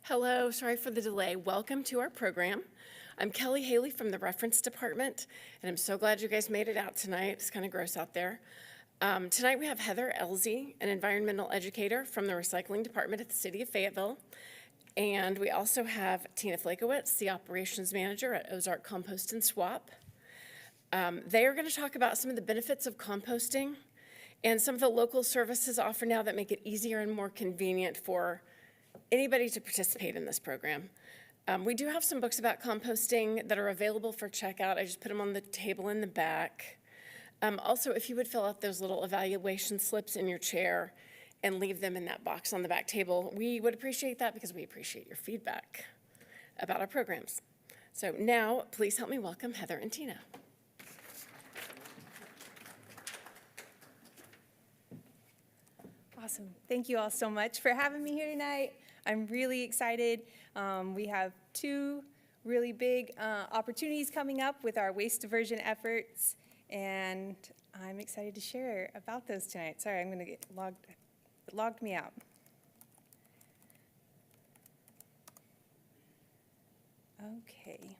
Hello, sorry for the delay. Welcome to our program. I'm Kelly Haley from the Reference Department, and I'm so glad you guys made it out tonight. It's kind of gross out there. Tonight we have Heather Ellzey, an environmental educator from the Recycling Department at the City of Fayetteville. And we also have Tina Flakowitz, the Operations Manager at Ozark Compost and Swap. They are going to talk about some of the benefits of composting and some of the local services offered now that make it easier and more convenient for anybody to participate in this program. We do have some books about composting that are available for checkout. I just put them on the table in the back. Also, if you would fill out those little evaluation slips in your chair and leave them in that box on the back table, we would appreciate that because we appreciate your feedback about our programs. So now, please help me welcome Heather and Tina. Awesome. Thank you all so much for having me here tonight. I'm really excited. We have two really big opportunities coming up with our waste diversion efforts, and I'm excited to share about those tonight. Sorry, I'm going to get logged me out. Okay.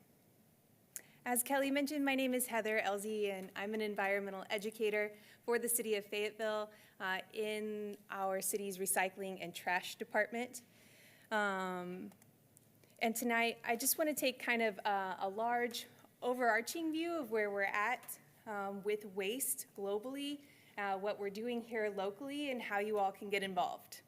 As Kelly mentioned, my name is Heather Ellzey, and I'm an environmental educator for the City of Fayetteville in our city's recycling and trash department. And tonight, I just want to take kind of a large overarching view of where we're at with waste globally, what we're doing here locally, and how you all can get involved.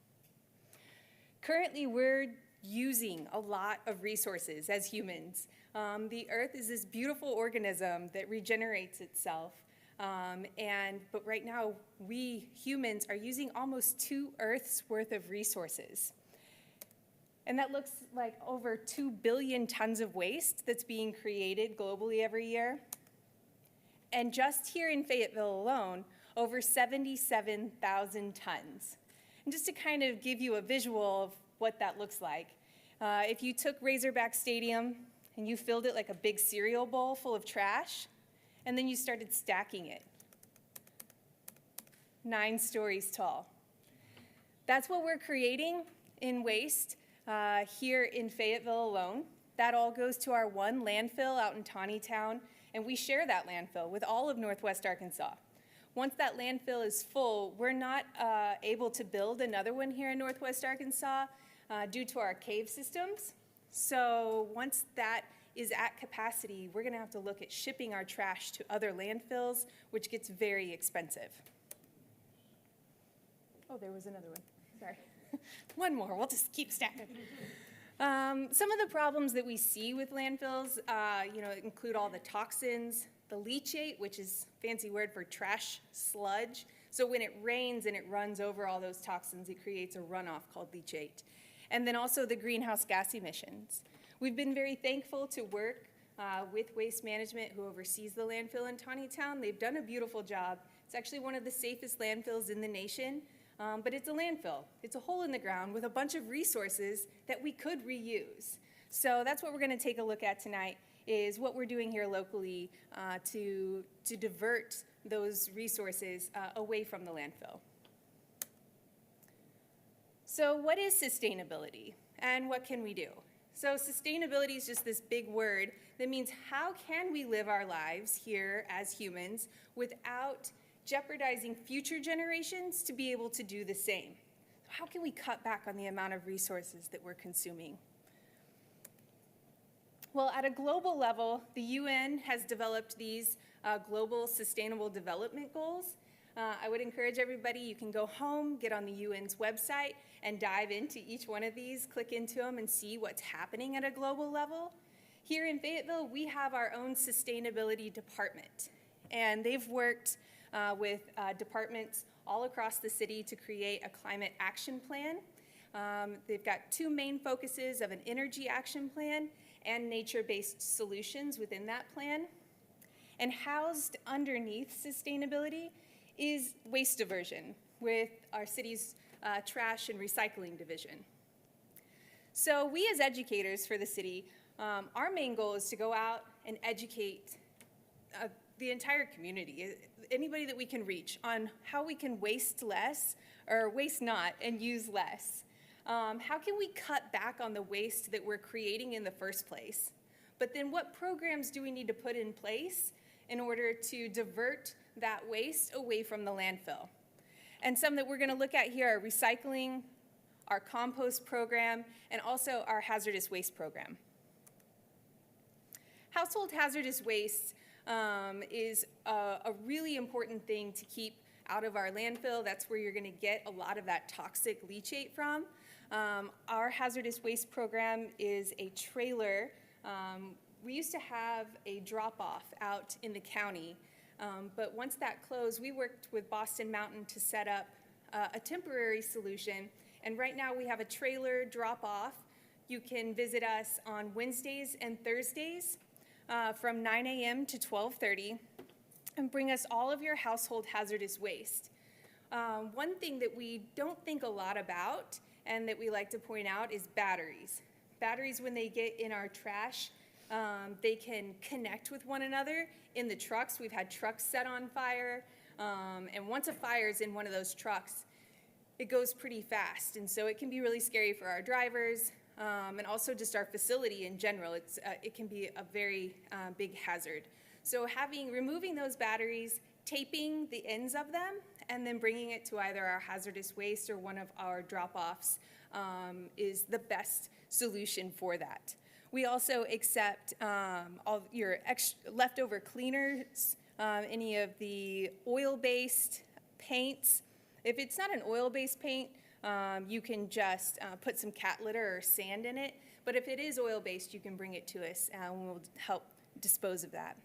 Currently, we're using a lot of resources as humans. The earth is this beautiful organism that regenerates itself. But right now, we humans are using almost 2 Earths worth of resources. And that looks like over 2 billion tons of waste that's being created globally every year. And just here in Fayetteville alone, over 77,000 tons. And just to kind of give you a visual of what that looks like, if you took Razorback Stadium and you filled it like a big cereal bowl full of trash, and then you started stacking it 9 stories tall. That's what we're creating in waste here in Fayetteville alone. That all goes to our one landfill out in Taneytown, and we share that landfill with all of Northwest Arkansas. Once that landfill is full, we're not able to build another one here in Northwest Arkansas due to our cave systems. So once that is at capacity, we're going to have to look at shipping our trash to other landfills, which gets very expensive. Oh, there was another one. Sorry. One more. We'll just keep stacking. Some of the problems that we see with landfills, include all the toxins, the leachate, which is a fancy word for trash sludge. So when it rains and it runs over all those toxins, it creates a runoff called leachate. And then also the greenhouse gas emissions. We've been very thankful to work with Waste Management, who oversees the landfill in Taneytown. They've done a beautiful job. It's actually one of the safest landfills in the nation, but it's a landfill. It's a hole in the ground with a bunch of resources that we could reuse. So that's what we're going to take a look at tonight, is what we're doing here locally to divert those resources away from the landfill. So what is sustainability, and what can we do? So sustainability is just this big word that means how can we live our lives here as humans without jeopardizing future generations to be able to do the same? How can we cut back on the amount of resources that we're consuming? Well, at a global level, the UN has developed these global sustainable development goals. I would encourage everybody, you can go home, get on the UN's website, and dive into each one of these, click into them, and see what's happening at a global level. Here in Fayetteville, we have our own sustainability department, and they've worked with departments all across the city to create a climate action plan. They've got 2 main focuses of an energy action plan and nature-based solutions within that plan. And housed underneath sustainability is waste diversion with our city's trash and recycling division. So we as educators for the city, our main goal is to go out and educate the entire community, anybody that we can reach, on how we can waste less or waste not and use less. how can we cut back on the waste that we're creating in the first place? But then what programs do we need to put in place in order to divert that waste away from the landfill? And some that we're going to look at here are recycling, our compost program, and also our hazardous waste program. Household hazardous waste is a really important thing to keep out of our landfill. That's where you're going to get a lot of that toxic leachate from. Our hazardous waste program is a trailer. We used to have a drop-off out in the county, but once that closed, we worked with Boston Mountain to set up a temporary solution, and right now we have a trailer drop-off. You can visit us on Wednesdays and Thursdays from 9 a.m. to 12:30 and bring us all of your household hazardous waste. One thing that we don't think a lot about and that we like to point out is batteries. Batteries, when they get in our trash, they can connect with one another in the trucks. We've had trucks set on fire, and once a fire is in one of those trucks, it goes pretty fast, and so it can be really scary for our drivers, and also just our facility in general. It can be a very big hazard. So removing those batteries, taping the ends of them, and then bringing it to either our hazardous waste or one of our drop-offs is the best solution for that. We also accept all your leftover cleaners, any of the oil-based paints. If it's not an oil-based paint, you can just put some cat litter or sand in it. But if it is oil-based, you can bring it to us and we'll help dispose of that.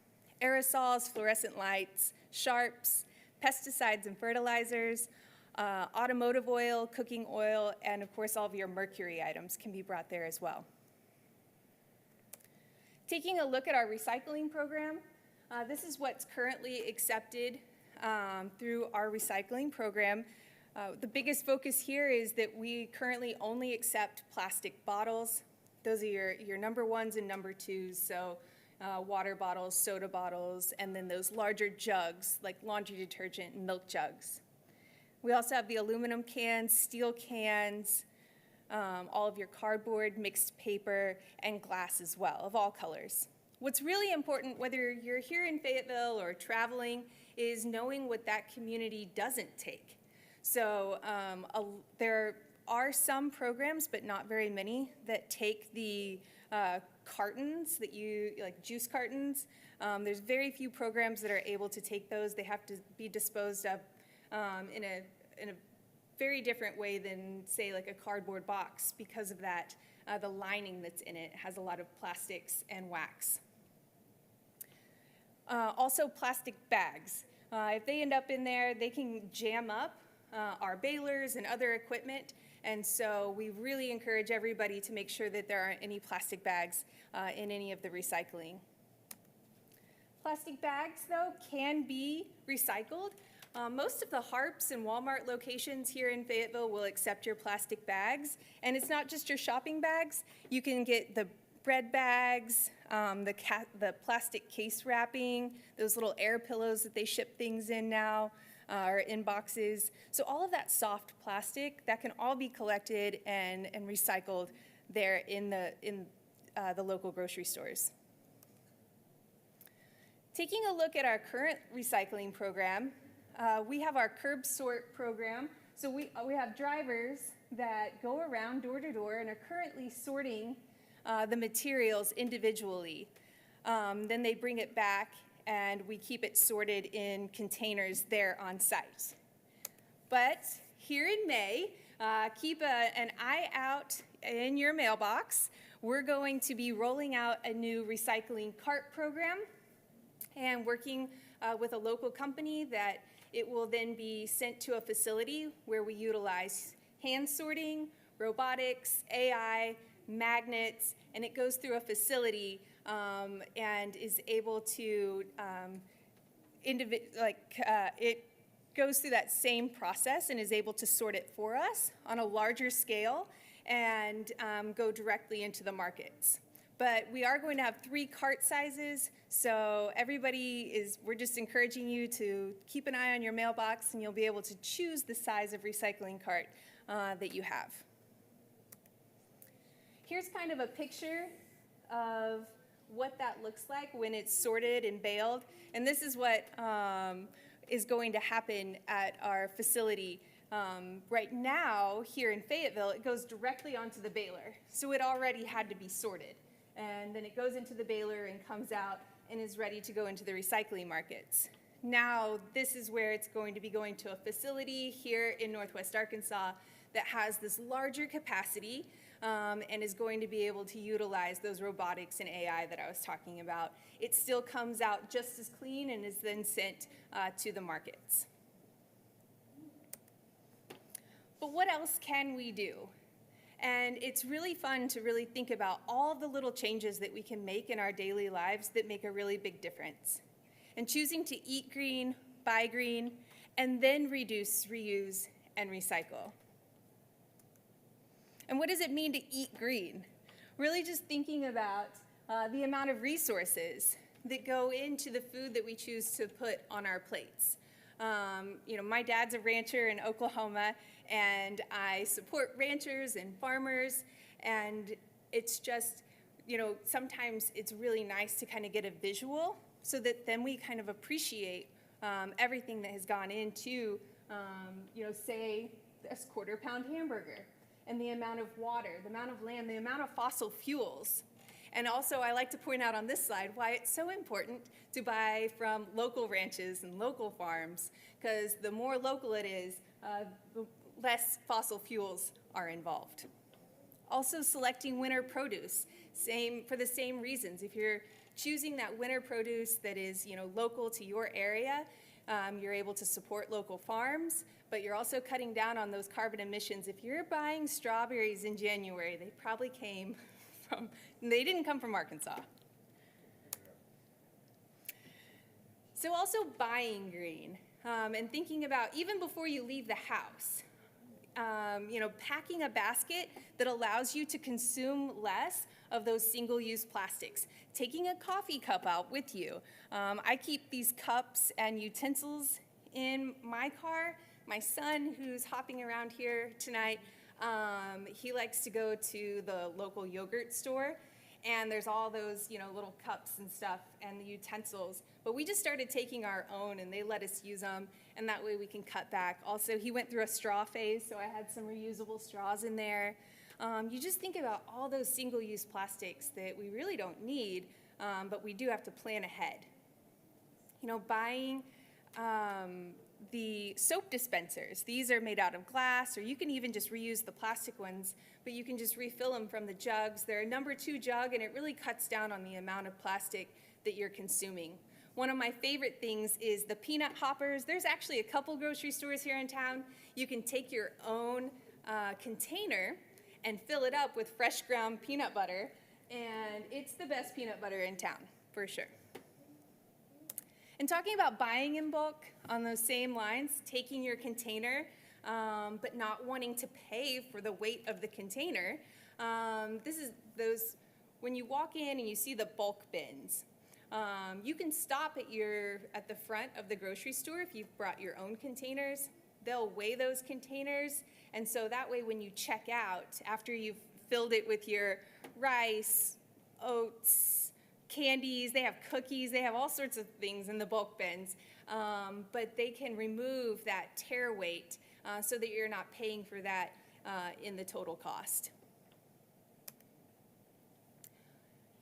Aerosols, fluorescent lights, sharps, pesticides and fertilizers, automotive oil, cooking oil, and of course all of your mercury items can be brought there as well. Taking a look at our recycling program, this is what's currently accepted through our recycling program. The biggest focus here is that we currently only accept plastic bottles. Those are your number ones and number twos, so water bottles, soda bottles, and then those larger jugs like laundry detergent and milk jugs. We also have the aluminum cans, steel cans, all of your cardboard, mixed paper, and glass as well, of all colors. What's really important, whether you're here in Fayetteville or traveling, is knowing what that community doesn't take. So there are some programs, but not very many, that take the cartons that like juice cartons. There's very few programs that are able to take those. They have to be disposed of in a very different way than, say, like a cardboard box because of that, the lining that's in it has a lot of plastics and wax. Also plastic bags. If they end up in there, they can jam up our balers and other equipment, and so we really encourage everybody to make sure that there aren't any plastic bags in any of the recycling. Plastic bags, though, can be recycled. Most of the Harps and Walmart locations here in Fayetteville will accept your plastic bags, and it's not just your shopping bags. You can get the bread bags, the plastic case wrapping, those little air pillows that they ship things in now, or in boxes. So all of that soft plastic, that can all be collected and recycled there in the local grocery stores. Taking a look at our current recycling program, we have our curb sort program. So we have drivers that go around door to door and are currently sorting the materials individually. Then they bring it back and we keep it sorted in containers there on site. But here in May, keep an eye out in your mailbox. We're going to be rolling out a new recycling cart program and working with a local company that it will then be sent to a facility where we utilize hand sorting, robotics, AI, magnets, and it goes through a facility and is able to, it goes through that same process and is able to sort it for us on a larger scale and go directly into the markets. But we are going to have 3 cart sizes, so we're just encouraging you to keep an eye on your mailbox and you'll be able to choose the size of recycling cart that you have. here's kind of a picture of what that looks like when it's sorted and baled. And this is what is going to happen at our facility. Right now, here in Fayetteville, it goes directly onto the baler. So it already had to be sorted. And then it goes into the baler and comes out and is ready to go into the recycling markets. Now, this is where it's going to be going to a facility here in Northwest Arkansas that has this larger capacity and is going to be able to utilize those robotics and AI that I was talking about. It still comes out just as clean and is then sent to the markets. But what else can we do? And it's really fun to really think about all the little changes that we can make in our daily lives that make a really big difference. And choosing to eat green, buy green, and then reduce, reuse, and recycle. And what does it mean to eat green? Really just thinking about the amount of resources that go into the food that we choose to put on our plates. My dad's a rancher in Oklahoma, and I support ranchers and farmers, and it's just, sometimes it's really nice to kind of get a visual so that then we kind of appreciate everything that has gone into, say, this quarter-pound hamburger, and the amount of water, the amount of land, the amount of fossil fuels. And also, I like to point out on this slide why it's so important to buy from local ranches and local farms, because the more local it is, the less fossil fuels are involved. Also, selecting winter produce, for the same reasons. If you're choosing that winter produce that is, local to your area, you're able to support local farms, but you're also cutting down on those carbon emissions. If you're buying strawberries in January, they probably came they didn't come from Arkansas. So also buying green and thinking about, even before you leave the house, packing a basket that allows you to consume less of those single-use plastics. Taking a coffee cup out with you. I keep these cups and utensils in my car. My son, who's hopping around here tonight, he likes to go to the local yogurt store, and there's all those, little cups and stuff and the utensils. But we just started taking our own, and they let us use them, and that way we can cut back. Also, he went through a straw phase, so I had some reusable straws in there. You just think about all those single-use plastics that we really don't need, but we do have to plan ahead. Buying the soap dispensers. These are made out of glass, or you can even just reuse the plastic ones, but you can just refill them from the jugs. They're a number 2 jug, and it really cuts down on the amount of plastic that you're consuming. One of my favorite things is the peanut hoppers. There's actually a couple grocery stores here in town. You can take your own container and fill it up with fresh ground peanut butter, and it's the best peanut butter in town, for sure. And talking about buying in bulk, on those same lines, taking your container, but not wanting to pay for the weight of the container. This is when you walk in and you see the bulk bins. You can stop at the front of the grocery store if you've brought your own containers. They'll weigh those containers, and so that way when you check out, after you've filled it with your rice, oats, candies, they have cookies, they have all sorts of things in the bulk bins, but they can remove that tare weight so that you're not paying for that in the total cost.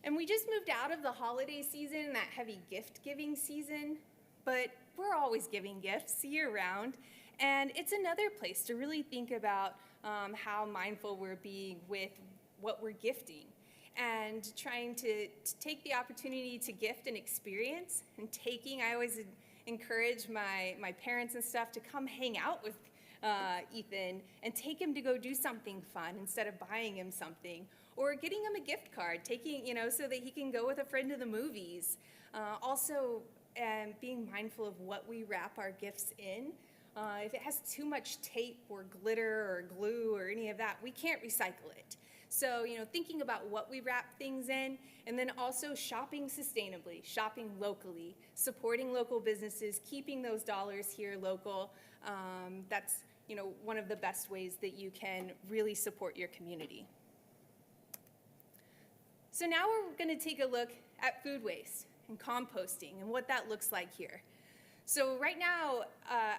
And we just moved out of the holiday season, that heavy gift-giving season, but we're always giving gifts year-round, and it's another place to really think about how mindful we're being with what we're gifting, and trying to take the opportunity to gift an experience, and I always encourage my parents and stuff to come hang out with Ethan and take him to go do something fun instead of buying him something, or getting him a gift card, so that he can go with a friend to the movies. Also, being mindful of what we wrap our gifts in. If it has too much tape or glitter or glue or any of that, we can't recycle it. So, thinking about what we wrap things in, and then also shopping sustainably, shopping locally, supporting local businesses, keeping those dollars here local. That's, one of the best ways that you can really support your community. So now we're going to take a look at food waste and composting and what that looks like here. So right now,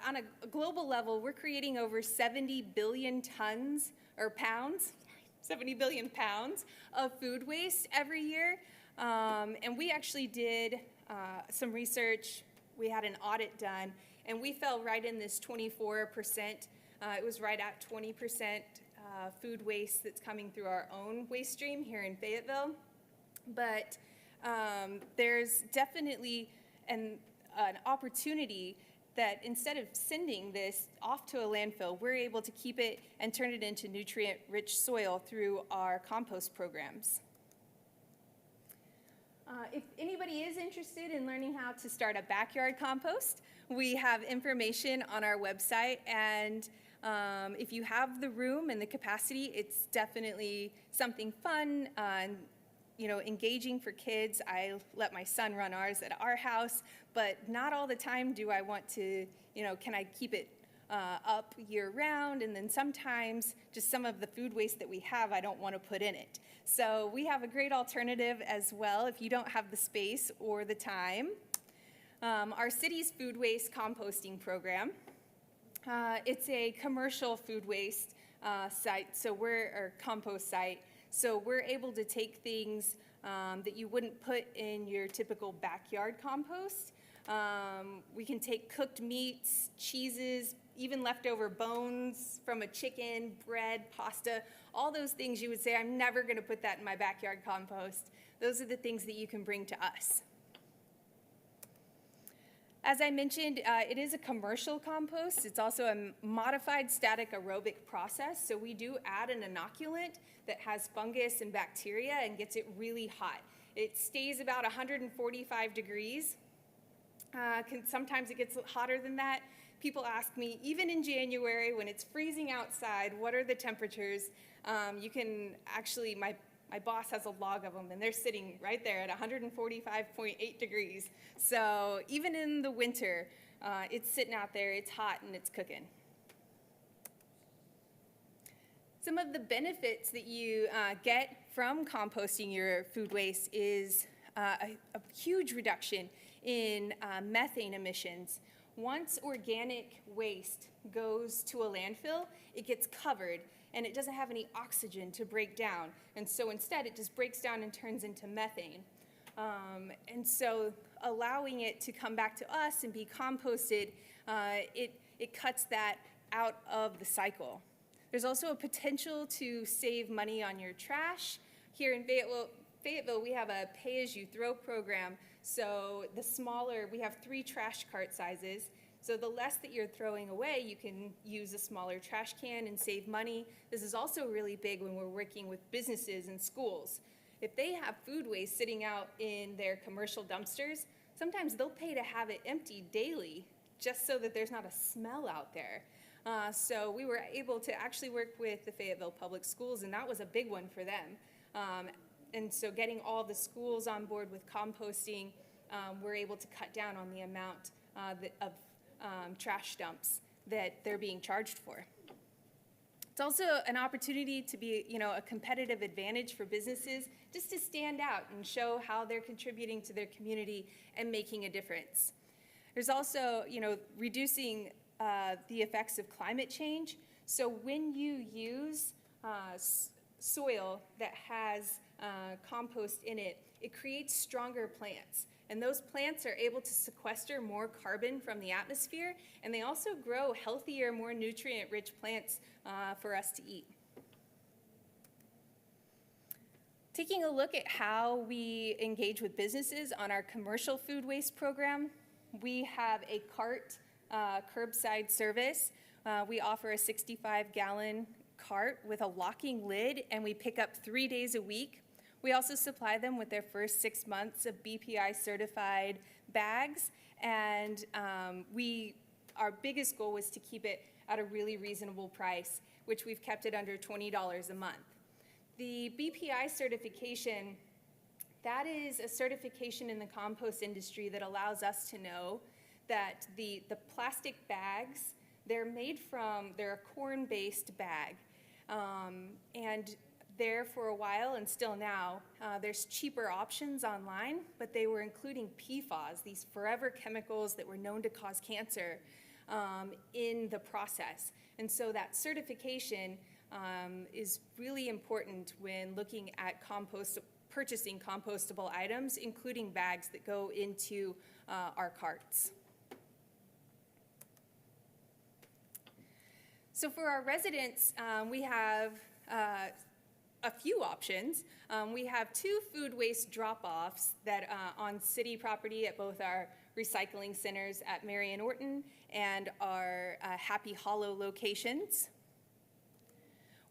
on a global level, we're creating over 70 billion tons, or pounds, 70 billion pounds of food waste every year. And we actually did some research. We had an audit done, and we fell right in this 24%. It was right at 20% food waste that's coming through our own waste stream here in Fayetteville. But there's definitely an opportunity that instead of sending this off to a landfill, we're able to keep it and turn it into nutrient-rich soil through our compost programs. If anybody is interested in learning how to start a backyard compost, we have information on our website, and if you have the room and the capacity, it's definitely something fun and engaging for kids. I let my son run ours at our house, but not all the time do I want to, can I keep it up year round? And then sometimes just some of the food waste that we have, I don't want to put in it. So we have a great alternative as well if you don't have the space or the time. Our city's food waste composting program. It's a commercial food waste site, or compost site. So we're able to take things that you wouldn't put in your typical backyard compost. We can take cooked meats, cheeses, even leftover bones from a chicken, bread, pasta, all those things you would say, I'm never going to put that in my backyard compost. Those are the things that you can bring to us. As I mentioned, it is a commercial compost. It's also a modified static aerobic process. So we do add an inoculant that has fungus and bacteria and gets it really hot. It stays about 145 degrees. Sometimes it gets hotter than that. People ask me, even in January when it's freezing outside, what are the temperatures? You can actually, my boss has a log of them, and they're sitting right there at 145.8 degrees. So even in the winter, it's sitting out there, it's hot, and it's cooking. Some of the benefits that you get from composting your food waste is a huge reduction in methane emissions. Once organic waste goes to a landfill, it gets covered, and it doesn't have any oxygen to break down. And so instead, it just breaks down and turns into methane. And so allowing it to come back to us and be composted, it cuts that out of the cycle. There's also a potential to save money on your trash. Here in Fayetteville, we have a pay-as-you-throw program. So the smaller, we have 3 trash cart sizes. So the less that you're throwing away, you can use a smaller trash can and save money. This is also really big when we're working with businesses and schools. If they have food waste sitting out in their commercial dumpsters, sometimes they'll pay to have it emptied daily just so that there's not a smell out there. So we were able to actually work with the Fayetteville Public Schools, and that was a big one for them. And so getting all the schools on board with composting, we're able to cut down on the amount of trash dumps that they're being charged for. It's also an opportunity to be, a competitive advantage for businesses just to stand out and show how they're contributing to their community and making a difference. There's also, reducing the effects of climate change. So when you use soil that has compost in it, it creates stronger plants. And those plants are able to sequester more carbon from the atmosphere, and they also grow healthier, more nutrient-rich plants for us to eat. Taking a look at how we engage with businesses on our commercial food waste program, we have a cart curbside service. We offer a 65-gallon cart with a locking lid, and we pick up 3 days a week. We also supply them with their first 6 months of BPI certified bags, and our biggest goal was to keep it at a really reasonable price, which we've kept it under $20 a month. The BPI certification, that is a certification in the compost industry that allows us to know that the plastic bags, they're a corn-based bag, and there for a while and still now. There's cheaper options online, but they were including PFAS, these forever chemicals that were known to cause cancer, in the process. And so that certification is really important when looking at purchasing compostable items, including bags that go into our carts. So for our residents, we have a few options. We have 2 food waste drop-offs that on city property at both our recycling centers at Marion Orton and our Happy Hollow locations.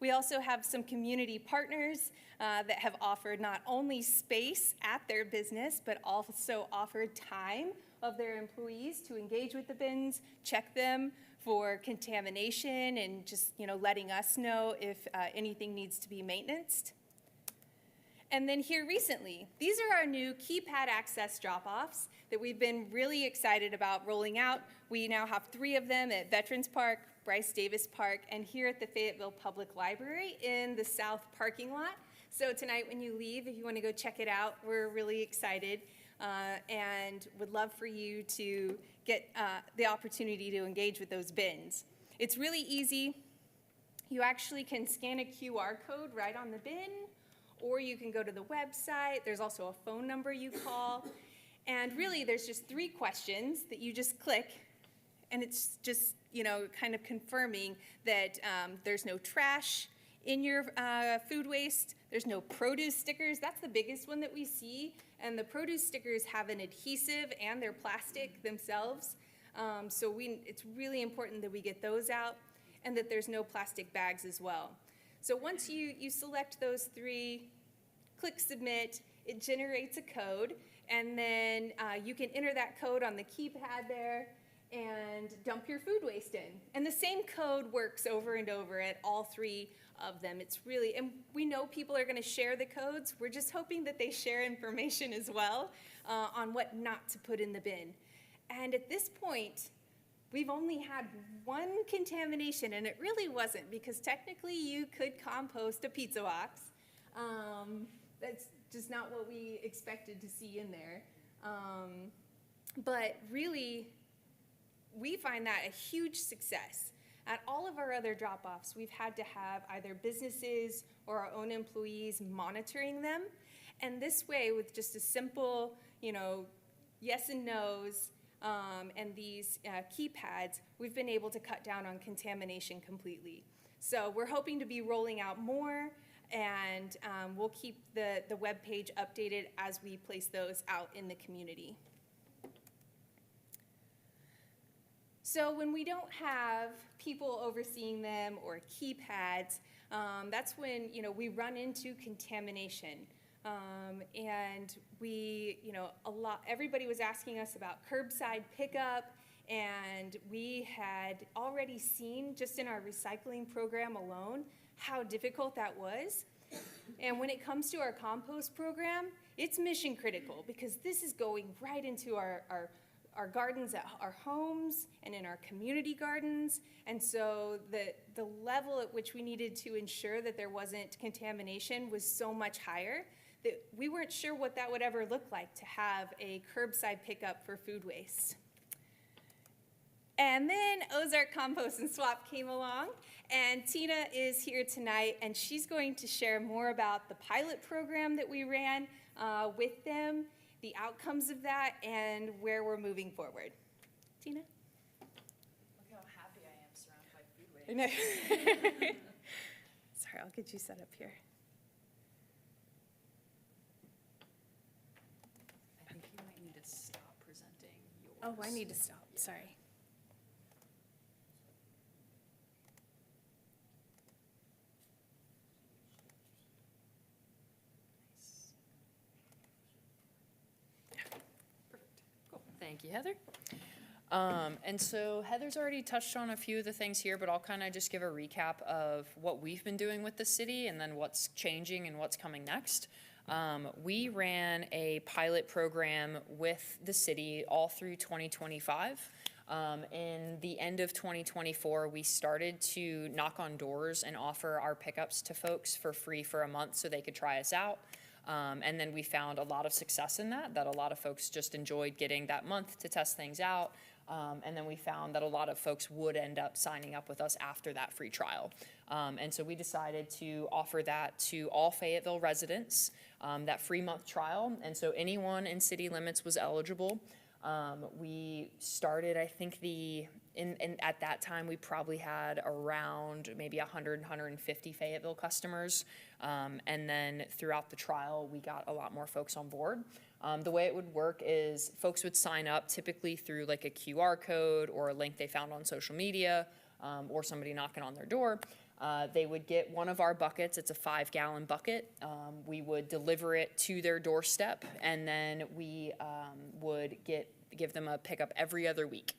We also have some community partners that have offered not only space at their business, but also offered time of their employees to engage with the bins, check them for contamination, and just, letting us know if anything needs to be maintained. And then here recently, these are our new keypad access drop-offs that we've been really excited about rolling out. We now have 3 of them at Veterans Park, Bryce Davis Park, and here at the Fayetteville Public Library in the south parking lot. So tonight when you leave, if you want to go check it out, we're really excited and would love for you to get the opportunity to engage with those bins. It's really easy. You actually can scan a QR code right on the bin, or you can go to the website. There's also a phone number you call. And really, there's just 3 questions that you just click, and it's just, kind of confirming that there's no trash in your food waste. There's no produce stickers. That's the biggest one that we see. And the produce stickers have an adhesive and they're plastic themselves. So it's really important that we get those out and that there's no plastic bags as well. So once you select those 3, click submit, it generates a code, and then you can enter that code on the keypad there and dump your food waste in. And the same code works over and over at all 3 of them. It's really, and we know people are going to share the codes. We're just hoping that they share information as well on what not to put in the bin. And at this point, we've only had 1 contamination, and it really wasn't, because technically you could compost a pizza box. That's just not what we expected to see in there. But really, we find that a huge success. At all of our other drop-offs, we've had to have either businesses or our own employees monitoring them. And this way, with just a simple, yes and no's, and these keypads, we've been able to cut down on contamination completely. So we're hoping to be rolling out more, and we'll keep the webpage updated as we place those out in the community. So when we don't have people overseeing them or keypads, that's when we run into contamination. And we, everybody was asking us about curbside pickup, and we had already seen just in our recycling program alone how difficult that was. And when it comes to our compost program, it's mission critical, because this is going right into our gardens at our homes and in our community gardens. And so the level at which we needed to ensure that there wasn't contamination was so much higher that we weren't sure what that would ever look like, to have a curbside pickup for food waste. And then Ozark Compost and Swap came along, and Tina is here tonight, and she's going to share more about the pilot program that we ran with them, the outcomes of that, and where we're moving forward. Tina? Look how happy I am surrounded by food waste. I know. Sorry, I'll get you set up here. I think you might need to stop presenting yours. Oh, I need to stop, sorry. Thank you, Heather. And so Heather's already touched on a few of the things here, but I'll kind of just give a recap of what we've been doing with the city and then what's changing and what's coming next. We ran a pilot program with the city all through 2025. In the end of 2024, we started to knock on doors and offer our pickups to folks for free for a month so they could try us out. And then we found a lot of success in that a lot of folks just enjoyed getting that month to test things out. And then we found that a lot of folks would end up signing up with us after that free trial. And so we decided to offer that to all Fayetteville residents, that free month trial. And so anyone in city limits was eligible. We started, I think at that time, we probably had around maybe 100, 150 Fayetteville customers. And then throughout the trial, we got a lot more folks on board. The way it would work is folks would sign up typically through like a QR code or a link they found on social media, or somebody knocking on their door. They would get one of our buckets. It's a 5-gallon bucket. We would deliver it to their doorstep, and then we would give them a pickup every other week.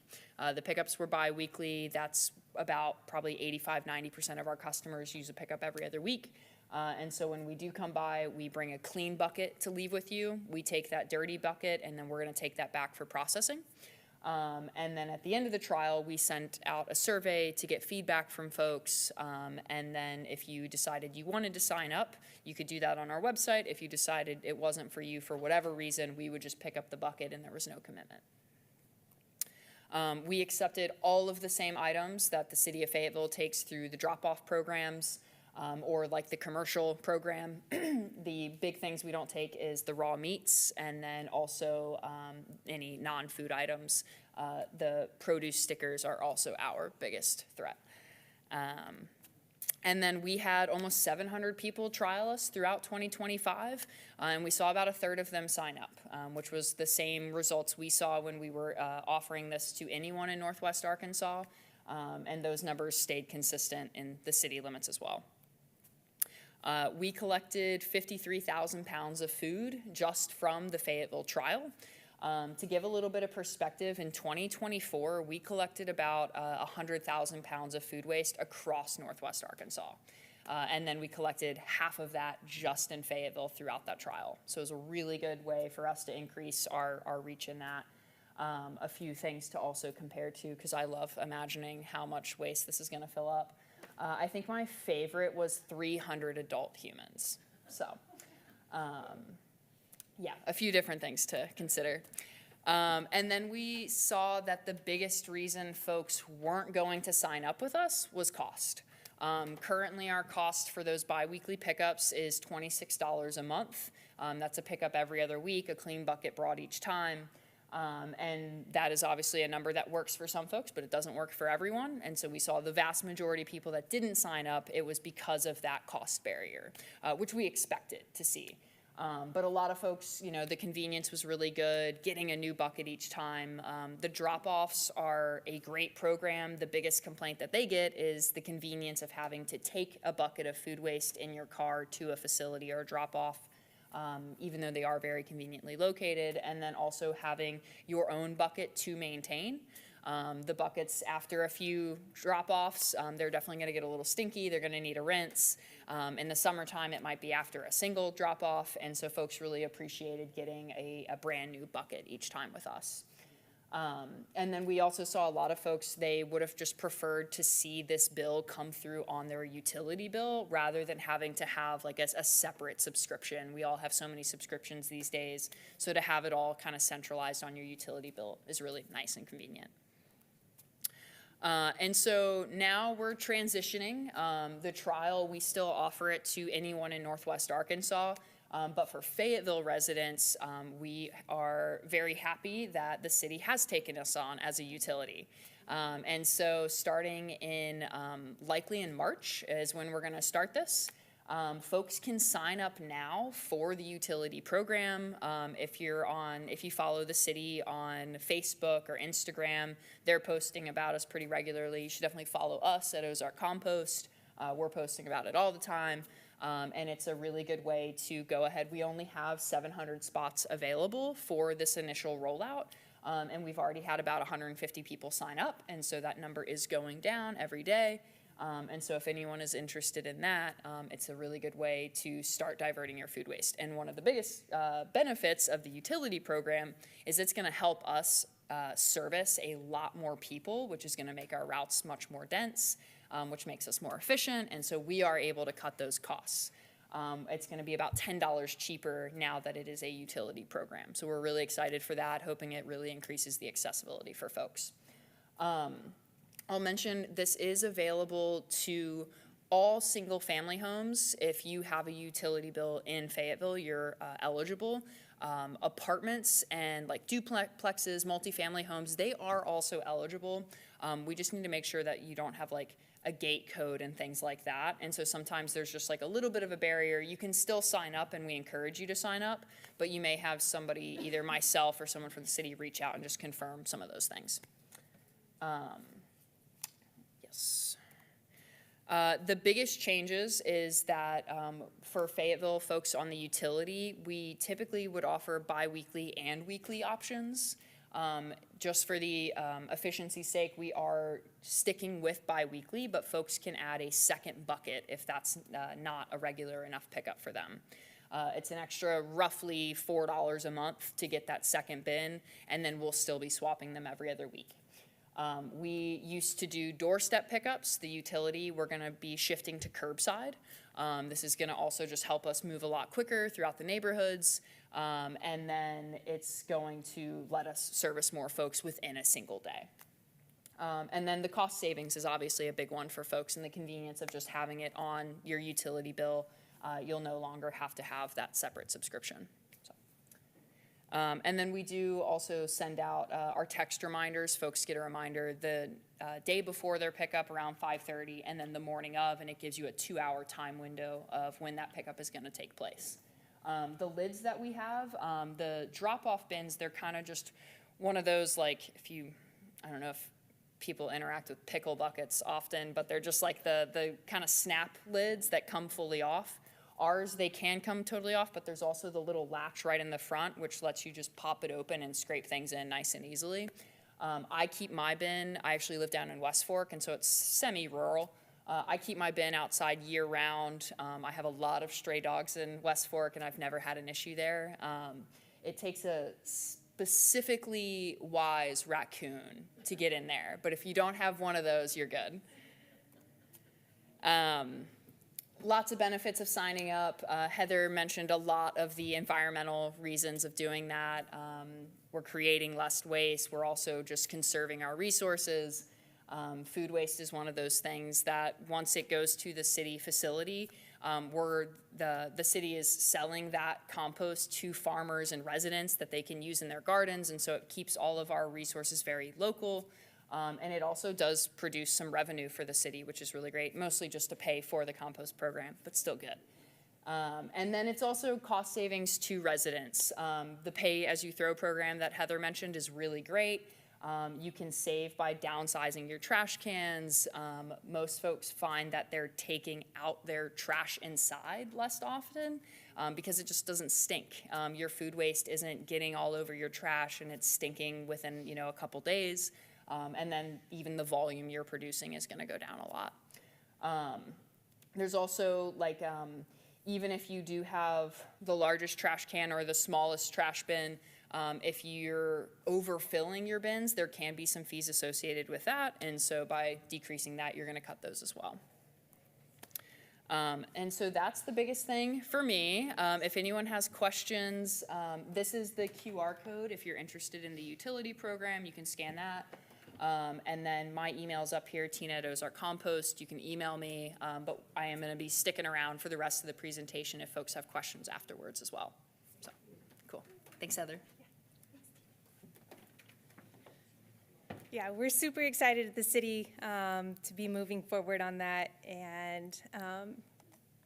The pickups were bi-weekly. That's about probably 85-90% of our customers use a pickup every other week. And so when we do come by, we bring a clean bucket to leave with you. We take that dirty bucket, and then we're going to take that back for processing. And then at the end of the trial, we sent out a survey to get feedback from folks. And then if you decided you wanted to sign up, you could do that on our website. If you decided it wasn't for you for whatever reason, we would just pick up the bucket and there was no commitment. We accepted all of the same items that the City of Fayetteville takes through the drop-off programs. Or like the commercial program. The big things we don't take is the raw meats, and then also any non-food items. The produce stickers are also our biggest threat. And then we had almost 700 people trial us throughout 2025, and we saw about a third of them sign up, which was the same results we saw when we were offering this to anyone in Northwest Arkansas, and those numbers stayed consistent in the city limits as well. We collected 53,000 pounds of food just from the Fayetteville trial. To give a little bit of perspective, in 2024, we collected about 100,000 pounds of food waste across Northwest Arkansas. And then we collected half of that just in Fayetteville throughout that trial. So it was a really good way for us to increase our reach in that. A few things to also compare to, because I love imagining how much waste this is going to fill up. I think my favorite was 300 adult humans. So, yeah, a few different things to consider. And then we saw that the biggest reason folks weren't going to sign up with us was cost. Currently, our cost for those biweekly pickups is $26 a month. That's a pickup every other week, a clean bucket brought each time. And that is obviously a number that works for some folks, but it doesn't work for everyone. And so we saw the vast majority of people that didn't sign up, it was because of that cost barrier, which we expected to see. But a lot of folks, the convenience was really good, getting a new bucket each time. The drop-offs are a great program. The biggest complaint that they get is the convenience of having to take a bucket of food waste in your car to a facility or a drop-off. Even though they are very conveniently located, and then also having your own bucket to maintain. The buckets, after a few drop-offs, they're definitely going to get a little stinky. They're going to need a rinse. In the summertime, it might be after a single drop-off, and so folks really appreciated getting a brand new bucket each time with us. And then we also saw a lot of folks, they would have just preferred to see this bill come through on their utility bill rather than having to have like a separate subscription. We all have so many subscriptions these days, so to have it all kind of centralized on your utility bill is really nice and convenient. And so now we're transitioning. The trial, we still offer it to anyone in Northwest Arkansas. But for Fayetteville residents, we are very happy that the city has taken us on as a utility. And so starting in, likely in March is when we're gonna start this. Folks can sign up now for the utility program. If you follow the city on Facebook or Instagram, they're posting about us pretty regularly. You should definitely follow us at Ozark Compost. We're posting about it all the time. And it's a really good way to go ahead. We only have 700 spots available for this initial rollout, and we've already had about 150 people sign up, and so that number is going down every day. And so if anyone is interested in that, it's a really good way to start diverting your food waste. And one of the biggest benefits of the utility program is it's going to help us service a lot more people, which is going to make our routes much more dense, which makes us more efficient, and so we are able to cut those costs. It's going to be about $10 cheaper now that it is a utility program. So we're really excited for that, hoping it really increases the accessibility for folks. I'll mention this is available to all single-family homes. If you have a utility bill in Fayetteville, you're eligible. Apartments and like duplexes, multifamily homes, they are also eligible. We just need to make sure that you don't have like a gate code and things like that. And so sometimes there's just like a little bit of a barrier. You can still sign up and we encourage you to sign up, but you may have somebody, either myself or someone from the city, reach out and just confirm some of those things. Yes. The biggest changes is that for Fayetteville folks on the utility, we typically would offer bi-weekly and weekly options. Just for the efficiency's sake, we are sticking with bi-weekly, but folks can add a second bucket if that's not a regular enough pickup for them. It's an extra roughly $4 a month to get that second bin, and then we'll still be swapping them every other week. We used to do doorstep pickups. The utility, we're going to be shifting to curbside. This is going to also just help us move a lot quicker throughout the neighborhoods. And then it's going to let us service more folks within a single day. And then the cost savings is obviously a big one for folks, and the convenience of just having it on your utility bill. You'll no longer have to have that separate subscription. And then we do also send out our text reminders. Folks get a reminder the day before their pickup around 5:30, and then the morning of, and it gives you a 2-hour time window of when that pickup is going to take place. The lids that we have, the drop-off bins, they're kind of just one of those, like, I don't know if people interact with pickle buckets often, but they're just like the kind of snap lids that come fully off. Ours, they can come totally off, but there's also the little latch right in the front, which lets you just pop it open and scrape things in nice and easily. I keep my bin, I actually live down in West Fork, and so it's semi-rural. I keep my bin outside year-round. I have a lot of stray dogs in West Fork, and I've never had an issue there. It takes a specifically wise raccoon to get in there, but if you don't have one of those, you're good. Lots of benefits of signing up. Heather mentioned a lot of the environmental reasons of doing that. We're creating less waste. We're also just conserving our resources. Food waste is one of those things that once it goes to the city facility, the city is selling that compost to farmers and residents that they can use in their gardens, and so it keeps all of our resources very local. And it also does produce some revenue for the city, which is really great, mostly just to pay for the compost program, but still good. And then it's also cost savings to residents. The pay as you throw program that Heather mentioned is really great. You can save by downsizing your trash cans. Most folks find that they're taking out their trash inside less often because it just doesn't stink. Your food waste isn't getting all over your trash and it's stinking within a couple days. And then even the volume you're producing is going to go down a lot. There's also even if you do have the largest trash can or the smallest trash bin, if you're overfilling your bins, there can be some fees associated with that. And so by decreasing that, you're going to cut those as well. And so that's the biggest thing for me. If anyone has questions, this is the QR code. If you're interested in the utility program, you can scan that. And then my email's up here, tina@ozarkcompost. You can email me, but I am going to be sticking around for the rest of the presentation if folks have questions afterwards as well. So, cool. Thanks, Heather. Yeah, we're super excited at the city to be moving forward on that, and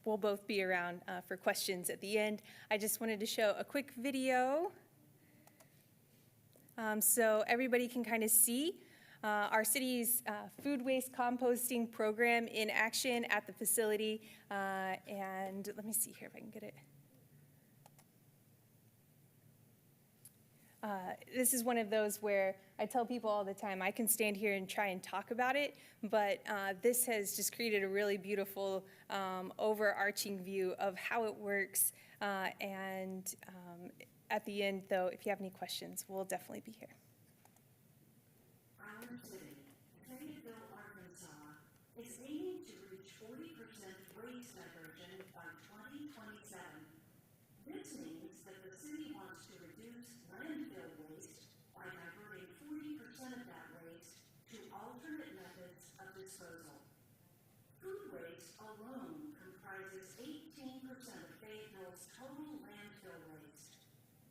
we'll both be around for questions at the end. I just wanted to show a quick video so everybody can kind of see our city's food waste composting program in action at the facility. And let me see here if I can get it. This is one of those where I tell people all the time, I can stand here and try and talk about it, but this has just created a really beautiful overarching view of how it works. And at the end, though, if you have any questions, we'll definitely be here. disposal. Food waste alone comprises 18% of Fayetteville's total landfill waste.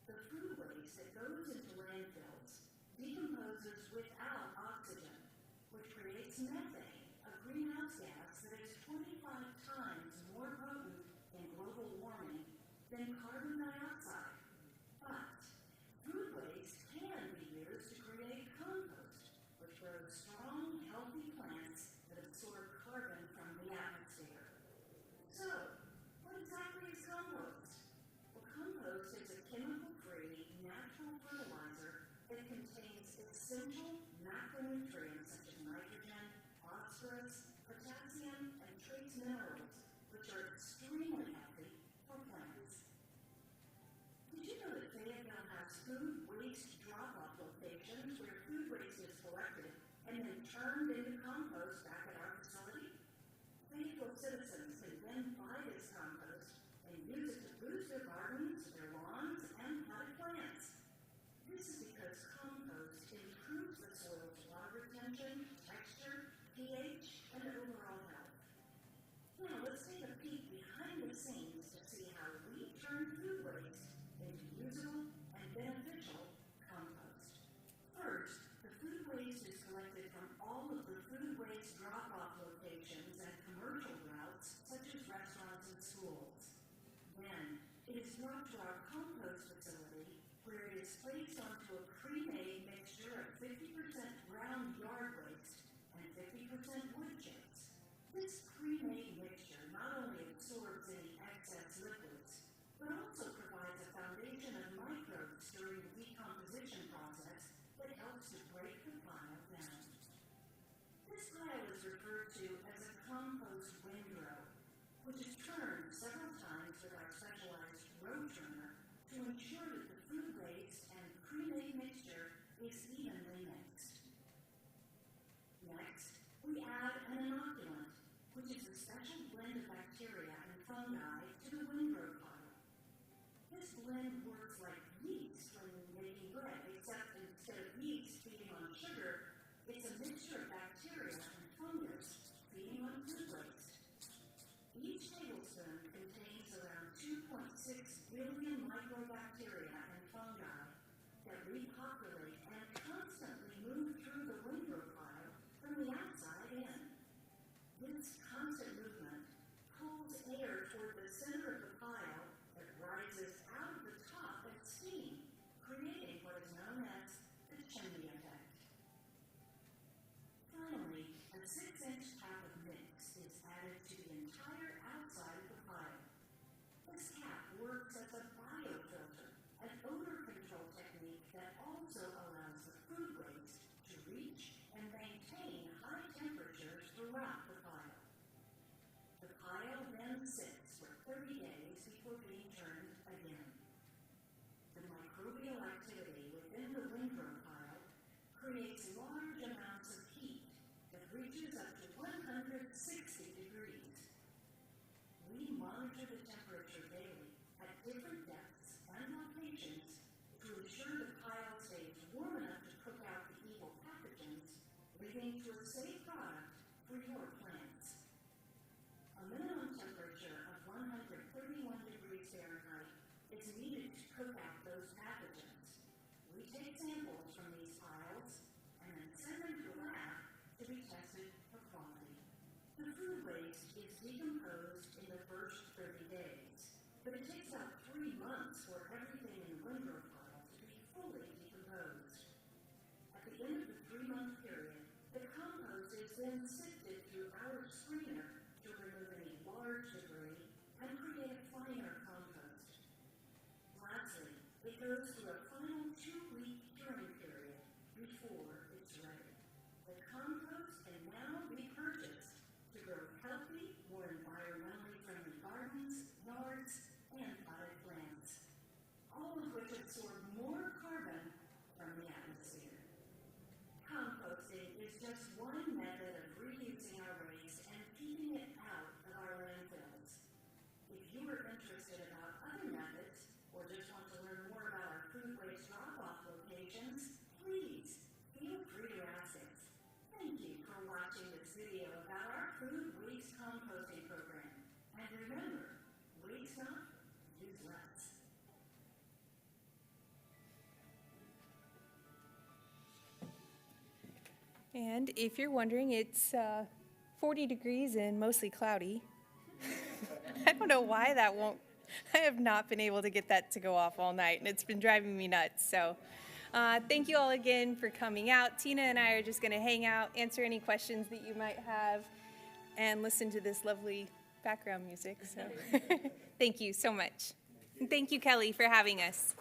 The food waste that goes into landfills decomposes without oxygen, which creates methane, a greenhouse gas that is 25 times more potent in global warming than carbon dioxide. But food waste can be used to create compost, which grows strong, healthy plants that absorb carbon from the atmosphere. So, what exactly is compost? Well, compost is a chemical-free, natural fertilizer that contains essential macronutrients such as nitrogen, phosphorus, potassium, and trace minerals, which are extremely healthy for plants. Did you know that Fayetteville has food waste drop-off locations where food waste is collected and then turned into compost back at our facility? Fayetteville citizens can then buy this compost and use it to boost their gardens, their lawns, and potted plants. This is because compost improves the soil's water retention, texture, pH, and overall health. Now let's take a peek behind the scenes to see how we turn food waste into usable and beneficial compost. First, the food waste is collected from all of the food waste drop-off locations and commercial routes, such as restaurants and schools. Then, it is brought to our compost facility, where it is placed onto a pre-made mixture of 50% ground yard waste and 50% wood chips. This pre-made mixture not only absorbs any excess liquids, but also provides a foundation of microbes during the decomposition process that helps to break the pile down. This pile is referred to as a compost windrow, which is turned several times with our specialized row turner to ensure that the food waste and pre-made mixture is evenly mixed. Next, we add an inoculant, which is a special blend of bacteria and fungi to the windrow pile. This blend works like yeast when making bread, except instead of yeast feeding on sugar, it's a mixture of bacteria and fungus feeding on food waste. Each tablespoon contains around 2.6 billion microbacteria and fungi that repopulate and constantly move through the windrow pile from the outside in. This constant movement pulls air toward the center of the pile that rises out of the top as steam, creating what is known as the chimney effect. Finally, a 6-inch cap of mix is added to the entire outside of the pile. This cap works as a biofilter, an odor control technique that also allows the food waste to reach and maintain high temperatures throughout the pile. The pile then sits for 30 days before being turned again. The microbial activity within the windrow pile creates large amounts of heat that reaches up to 160 degrees. We monitor the temperature daily at different depths and locations to ensure the pile stays warm enough to cook out the evil pathogens, leading to a safe product for your plants. A minimum temperature of 131 degrees Fahrenheit is needed to cook out those pathogens. We take samples from these piles and then send them to a lab to be tested for quality. The food waste is decomposed in the first 30 days, but it takes about 3 months for everything in the windrow pile to be fully decomposed. At the end of the 3-month period, the compost is then sifted through our screener to remove any large debris and create a finer compost. Lastly, it goes through a final 2-week curing period before it's ready. The compost can now be purchased to grow healthy, more environmentally friendly gardens, yards, and potted plants, all of which absorb more carbon from the atmosphere. Composting is just one method of reusing And if you're wondering, it's 40 degrees and mostly cloudy. I don't know why that won't, I have not been able to get that to go off all night, and it's been driving me nuts. So thank you all again for coming out. Tina and I are just going to hang out, answer any questions that you might have, and listen to this lovely background music. So thank you so much. And thank you, Kelly, for having us.